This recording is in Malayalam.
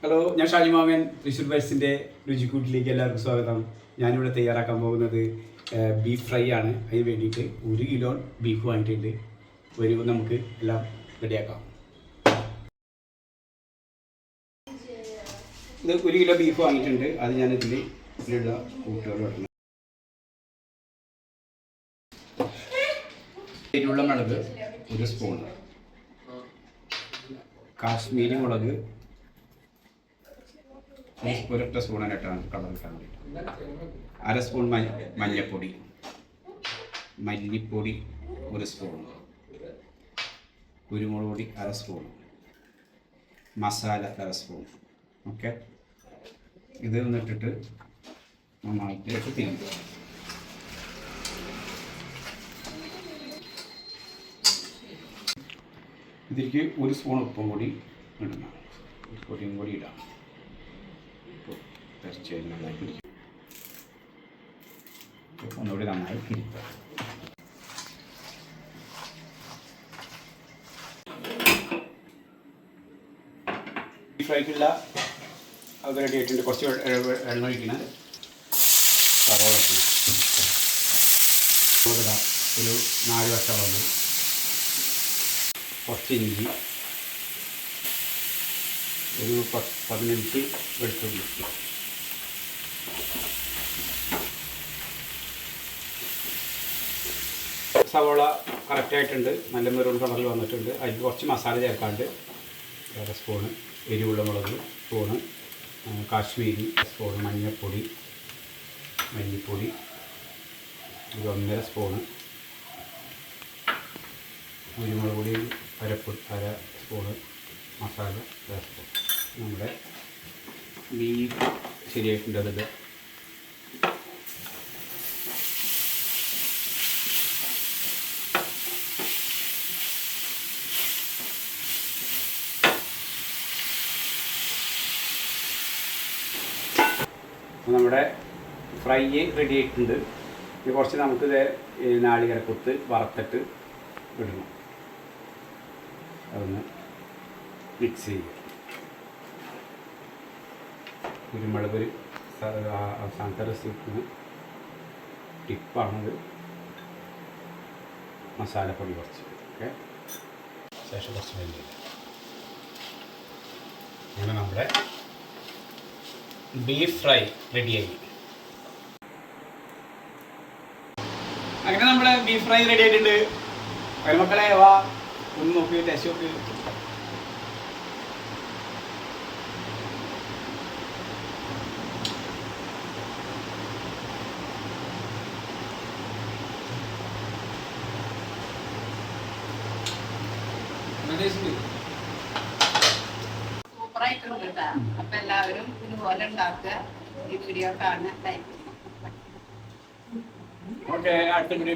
ഹലോ, ഞാൻ ഷാജി മാമൻ, തൃശ്ശൂർ ബൈറ്റ്സിൻ്റെ രുചിക്കൂട്ടിലേക്ക് എല്ലാവർക്കും സ്വാഗതം. ഞാനിവിടെ തയ്യാറാക്കാൻ പോകുന്നത് ബീഫ് ഫ്രൈ ആണ്. അതിന് വേണ്ടിയിട്ട് 1 കിലോ ബീഫ് വാങ്ങിയിട്ടുണ്ട്. നമുക്ക് എല്ലാം റെഡിയാക്കാം. ഇത് 1 കിലോ ബീഫ് വാങ്ങിയിട്ടുണ്ട്. അത് ഞാൻ ഇതിലുള്ള കൂട്ടുകൾ ഇടണം. എരിവുള്ള മുളക് 1 സ്പൂൺ, കാശ്മീരി മുളക് 1 സ്പൂൺ ഇട്ടാണ് കളർ കിട്ടാൻ വേണ്ടിയിട്ട്. 1/2 സ്പൂൺ മഞ്ഞൾപ്പൊടി, മല്ലിപ്പൊടി 1 സ്പൂൺ, കുരുമുളക് പൊടി 1/2 സ്പൂൺ, മസാല 1/2 സ്പൂൺ. ഓക്കെ, ഇത് ഒന്നിട്ടിട്ട് നന്നായിട്ട് തിരിക്കുക. ഇതിലേക്ക് 1 സ്പൂൺ ഉപ്പും കൂടി ഇടണം. പൊടിയും കൂടി ഇടാം. നന്നായി പിടിക്കും. ഒന്നുകൂടി നന്നായി തിരിക്കുക. ബീഫ് ഫ്രൈക്കുള്ള അത് റെഡി ആയിട്ടുണ്ട്. കുറച്ച് എണ്ണ ഒഴിക്കണം. സവാള ഇടാം. ഒരു 4 പച്ചമുളക്, കുറച്ച് ഇഞ്ചി, ഒരു 15 വെളുത്തുള്ളി. സവാള കറക്റ്റായിട്ടുണ്ട്. നല്ല മെറൂൺ കളറിൽ വന്നിട്ടുണ്ട്. അതിൽ കുറച്ച് മസാല ചേർക്കാണ്ട് 1 സ്പൂണ് എരിവുള്ള മുളക് സ്പൂണ്, കാശ്മീരി സ്പൂണ്, മഞ്ഞൾപ്പൊടി, മല്ലിപ്പൊടി 1.5 സ്പൂണ്, കുരുമുളക് പൊടി 1/2 സ്പൂണ്, മസാല 1 സ്പൂൺ. നമ്മുടെ ബീഫ് ശരിയായിട്ടുണ്ട്. അതിൽ നമ്മുടെ ഫ്രൈ റെഡി ആയിട്ടുണ്ട്. ഇത് കുറച്ച് നമുക്കിത് നാളികേരക്കൊത്ത് വറുത്തിട്ട് ഇടണം. അതൊന്ന് മിക്സ് ചെയ്യുക. കുരുമുളക് അവസാനത്തെ റെസിപ്പിന് ടിപ്പാണത്. മസാലപ്പൊടി കുറച്ച്. ഓക്കെ, ശേഷം കുറച്ച് വേണ്ടി അങ്ങനെ നമ്മുടെ ബീഫ് ഫ്രൈ റെഡിയായി. അങ്ങനെ നമ്മുടെ ബീഫ് ഫ്രൈ റെഡി ആയിട്ടുണ്ട്. മക്കളെ വാ, ഒന്ന് നോക്കി ടേസ്റ്റ് നോക്കി. സൂപ്പറായിട്ടുണ്ട് കേട്ടോ. അപ്പൊ എല്ലാവരും ഇതുപോലെ ഉണ്ടാക്കുക. ഈ വീഡിയോ കാണാൻ ലൈക്ക്. ഓക്കെ, അടുത്ത വീഡിയോ